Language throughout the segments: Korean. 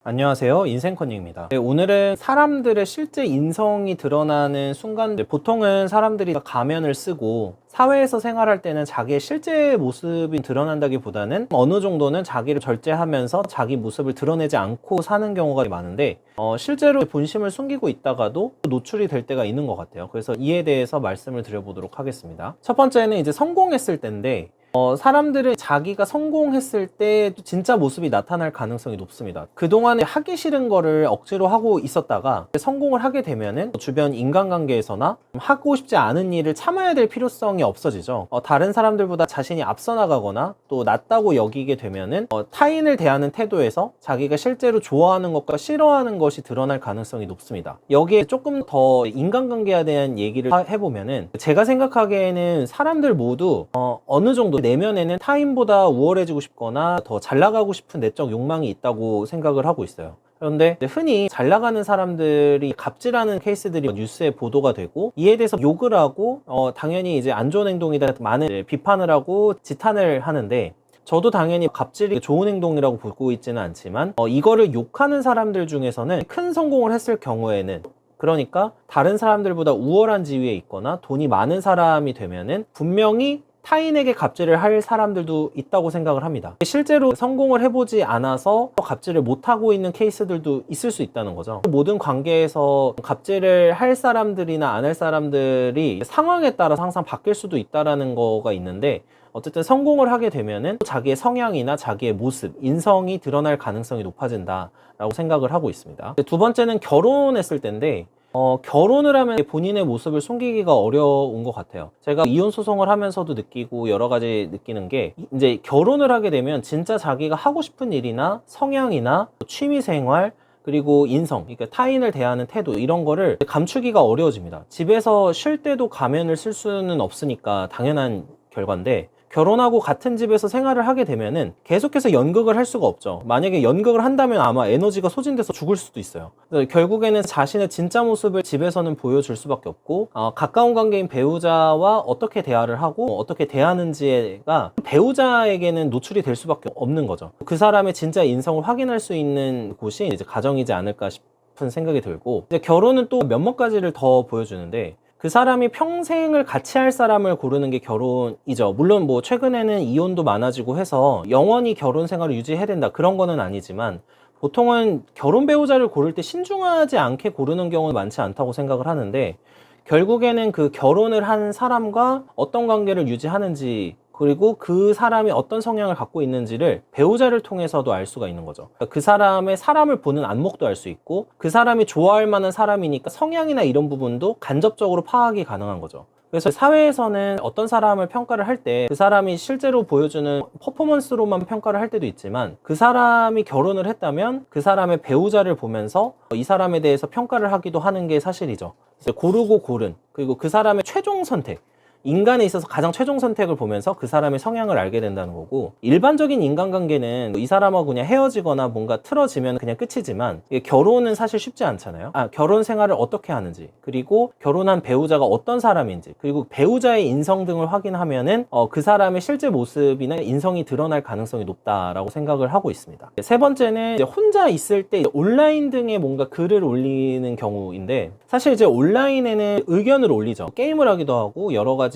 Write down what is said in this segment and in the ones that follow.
안녕하세요, 인생컨닝입니다. 오늘은 사람들의 실제 인성이 드러나는 순간, 보통은 사람들이 가면을 쓰고 사회에서 생활할 때는 자기의 실제 모습이 드러난다기보다는 어느 정도는 자기를 절제하면서 자기 모습을 드러내지 않고 사는 경우가 많은데, 실제로 본심을 숨기고 있다가도 노출이 될 때가 있는 것 같아요. 그래서 이에 대해서 말씀을 드려보도록 하겠습니다. 첫 번째는 이제 성공했을 때인데, 사람들은 자기가 성공했을 때 진짜 모습이 나타날 가능성이 높습니다. 그동안에 하기 싫은 거를 억지로 하고 있었다가 성공을 하게 되면은 주변 인간관계에서나 하고 싶지 않은 일을 참아야 될 필요성이 없어지죠. 다른 사람들보다 자신이 앞서 나가거나 또 낫다고 여기게 되면은 타인을 대하는 태도에서 자기가 실제로 좋아하는 것과 싫어하는 것이 드러날 가능성이 높습니다. 여기에 조금 더 인간관계에 대한 얘기를 해보면은, 제가 생각하기에는 사람들 모두 어느 정도 내면에는 타인보다 우월해지고 싶거나 더 잘 나가고 싶은 내적 욕망이 있다고 생각을 하고 있어요. 그런데 흔히 잘 나가는 사람들이 갑질하는 케이스들이 뉴스에 보도가 되고, 이에 대해서 욕을 하고 당연히 이제 안 좋은 행동이다 많은 비판을 하고 지탄을 하는데, 저도 당연히 갑질이 좋은 행동이라고 보고 있지는 않지만, 이거를 욕하는 사람들 중에서는 큰 성공을 했을 경우에는, 그러니까 다른 사람들보다 우월한 지위에 있거나 돈이 많은 사람이 되면은 분명히 타인에게 갑질을 할 사람들도 있다고 생각을 합니다. 실제로 성공을 해보지 않아서 갑질을 못하고 있는 케이스들도 있을 수 있다는 거죠. 모든 관계에서 갑질을 할 사람들이나 안 할 사람들이 상황에 따라서 항상 바뀔 수도 있다는 거가 있는데, 어쨌든 성공을 하게 되면은 자기의 성향이나 자기의 모습, 인성이 드러날 가능성이 높아진다라고 생각을 하고 있습니다. 두 번째는 결혼했을 때인데, 결혼을 하면 본인의 모습을 숨기기가 어려운 것 같아요. 제가 이혼 소송을 하면서도 느끼고 여러 가지 느끼는 게, 이제 결혼을 하게 되면 진짜 자기가 하고 싶은 일이나 성향이나 취미 생활, 그리고 인성, 그러니까 타인을 대하는 태도, 이런 거를 감추기가 어려워집니다. 집에서 쉴 때도 가면을 쓸 수는 없으니까 당연한 결과인데, 결혼하고 같은 집에서 생활을 하게 되면은 계속해서 연극을 할 수가 없죠. 만약에 연극을 한다면 아마 에너지가 소진돼서 죽을 수도 있어요. 그래서 결국에는 자신의 진짜 모습을 집에서는 보여줄 수밖에 없고, 가까운 관계인 배우자와 어떻게 대화를 하고 어떻게 대하는지가 배우자에게는 노출이 될 수밖에 없는 거죠. 그 사람의 진짜 인성을 확인할 수 있는 곳이 이제 가정이지 않을까 싶은 생각이 들고, 이제 결혼은 또 몇몇 가지를 더 보여주는데, 그 사람이 평생을 같이 할 사람을 고르는 게 결혼이죠. 물론 뭐 최근에는 이혼도 많아지고 해서 영원히 결혼 생활을 유지해야 된다, 그런 거는 아니지만, 보통은 결혼 배우자를 고를 때 신중하지 않게 고르는 경우는 많지 않다고 생각을 하는데, 결국에는 그 결혼을 한 사람과 어떤 관계를 유지하는지, 그리고 그 사람이 어떤 성향을 갖고 있는지를 배우자를 통해서도 알 수가 있는 거죠. 그 사람의 사람을 보는 안목도 알 수 있고, 그 사람이 좋아할 만한 사람이니까 성향이나 이런 부분도 간접적으로 파악이 가능한 거죠. 그래서 사회에서는 어떤 사람을 평가를 할 때 그 사람이 실제로 보여주는 퍼포먼스로만 평가를 할 때도 있지만, 그 사람이 결혼을 했다면 그 사람의 배우자를 보면서 이 사람에 대해서 평가를 하기도 하는 게 사실이죠. 그래서 고르고 고른, 그리고 그 사람의 최종 선택, 인간에 있어서 가장 최종 선택을 보면서 그 사람의 성향을 알게 된다는 거고, 일반적인 인간관계는 이 사람하고 그냥 헤어지거나 뭔가 틀어지면 그냥 끝이지만, 결혼은 사실 쉽지 않잖아요. 결혼 생활을 어떻게 하는지, 그리고 결혼한 배우자가 어떤 사람인지, 그리고 배우자의 인성 등을 확인하면은 그 사람의 실제 모습이나 인성이 드러날 가능성이 높다라고 생각을 하고 있습니다. 세 번째는 이제 혼자 있을 때 온라인 등에 뭔가 글을 올리는 경우인데, 사실 이제 온라인에는 의견을 올리죠. 게임을 하기도 하고 여러 가지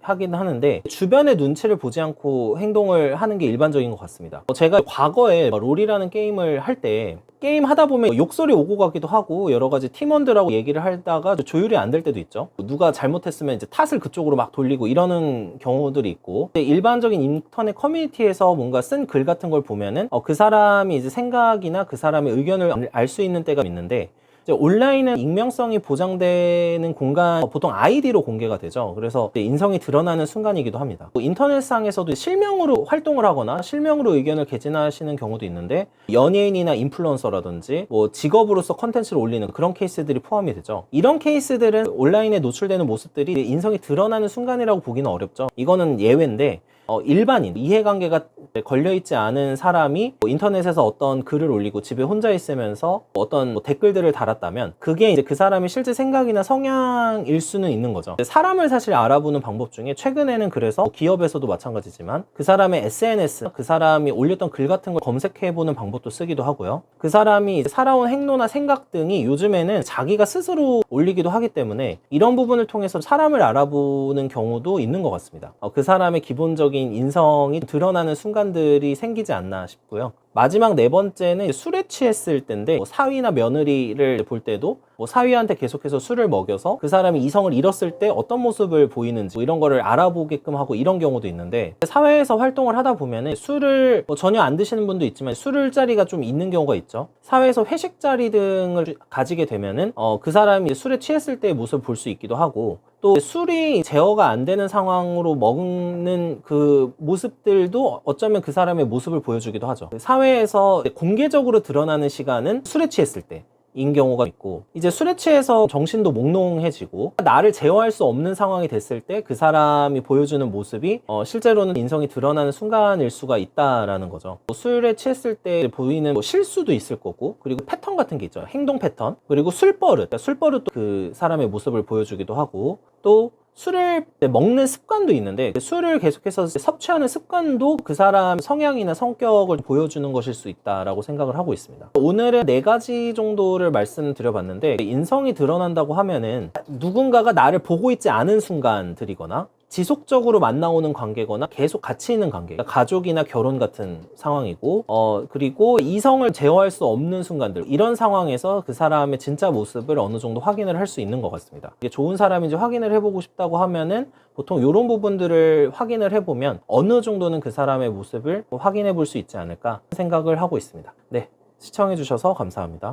하긴 하는데, 주변의 눈치를 보지 않고 행동을 하는 게 일반적인 것 같습니다. 제가 과거에 롤이라는 게임을 할 때, 게임 하다 보면 욕설이 오고 가기도 하고 여러 가지 팀원들하고 얘기를 하다가 조율이 안 될 때도 있죠. 누가 잘못했으면 이제 탓을 그쪽으로 막 돌리고 이러는 경우들이 있고, 일반적인 인터넷 커뮤니티에서 뭔가 쓴 글 같은 걸 보면은 그 사람이 이제 생각이나 그 사람의 의견을 알 수 있는 때가 있는데, 온라인은 익명성이 보장되는 공간, 보통 아이디로 공개가 되죠. 그래서 인성이 드러나는 순간이기도 합니다. 인터넷상에서도 실명으로 활동을 하거나 실명으로 의견을 개진하시는 경우도 있는데, 연예인이나 인플루언서라든지 뭐 직업으로서 컨텐츠를 올리는 그런 케이스들이 포함이 되죠. 이런 케이스들은 온라인에 노출되는 모습들이 인성이 드러나는 순간이라고 보기는 어렵죠. 이거는 예외인데, 일반인, 이해관계가 걸려있지 않은 사람이 인터넷에서 어떤 글을 올리고 집에 혼자 있으면서 어떤 댓글들을 달았다면 그게 이제 그 사람의 실제 생각이나 성향일 수는 있는 거죠. 사람을 사실 알아보는 방법 중에 최근에는 그래서 기업에서도 마찬가지지만 그 사람의 SNS, 그 사람이 올렸던 글 같은 걸 검색해보는 방법도 쓰기도 하고요. 그 사람이 이제 살아온 행로나 생각 등이 요즘에는 자기가 스스로 올리기도 하기 때문에 이런 부분을 통해서 사람을 알아보는 경우도 있는 것 같습니다. 그 사람의 기본적인 인성이 드러나는 순간들이 생기지 않나 싶고요. 마지막 네 번째는 술에 취했을 때인데 사위나 며느리를 볼 때도 사위한테 계속해서 술을 먹여서 그 사람이 이성을 잃었을 때 어떤 모습을 보이는지 이런 거를 알아보게끔 하고 이런 경우도 있는데 사회에서 활동을 하다 보면은 술을 전혀 안 드시는 분도 있지만 술자리가 좀 있는 경우가 있죠. 사회에서 회식 자리 등을 가지게 되면은 그 사람이 술에 취했을 때의 모습을 볼 수 있기도 하고 또 술이 제어가 안 되는 상황으로 먹는 그 모습들도 어쩌면 그 사람의 모습을 보여주기도 하죠. 사회에서 공개적으로 드러나는 시간은 술에 취했을 때 인 경우가 있고 이제 술에 취해서 정신도 몽롱해지고 나를 제어할 수 없는 상황이 됐을 때 그 사람이 보여주는 모습이 실제로는 인성이 드러나는 순간일 수가 있다라는 거죠. 술에 취했을 때 보이는 실수도 있을 거고 그리고 패턴 같은 게 있죠. 행동 패턴 그리고 술버릇도 그 사람의 모습을 보여주기도 하고 또 술을 먹는 습관도 있는데 술을 계속해서 섭취하는 습관도 그 사람 성향이나 성격을 보여주는 것일 수 있다라고 생각을 하고 있습니다. 오늘은 4가지 정도를 말씀드려봤는데 인성이 드러난다고 하면은 누군가가 나를 보고 있지 않은 순간들이거나 지속적으로 만나오는 관계거나 계속 같이 있는 관계, 그러니까 가족이나 결혼 같은 상황이고 그리고 이성을 제어할 수 없는 순간들, 이런 상황에서 그 사람의 진짜 모습을 어느 정도 확인을 할 수 있는 것 같습니다. 이게 좋은 사람인지 확인을 해보고 싶다고 하면은 보통 이런 부분들을 확인을 해보면 어느 정도는 그 사람의 모습을 확인해 볼 수 있지 않을까 생각을 하고 있습니다. 네, 시청해 주셔서 감사합니다.